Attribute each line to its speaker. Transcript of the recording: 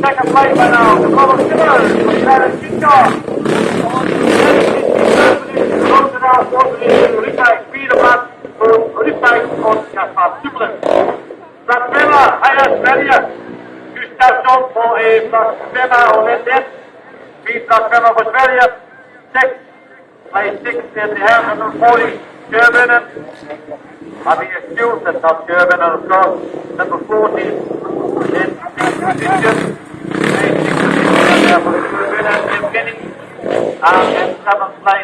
Speaker 1: Second place by now, the Brother Killers, with that is good job. Close it out, Ripijk, vierde plaats voor Ripijk van Dublin. Plaats Haya Sverige, Gustav John voor plaats 5 och Nettet. Plaats 5 voor Sverige, 6, place 6 in the hand number 40, Germanen. Having excused that top German of course, number 14, then Egypt. And 7th place.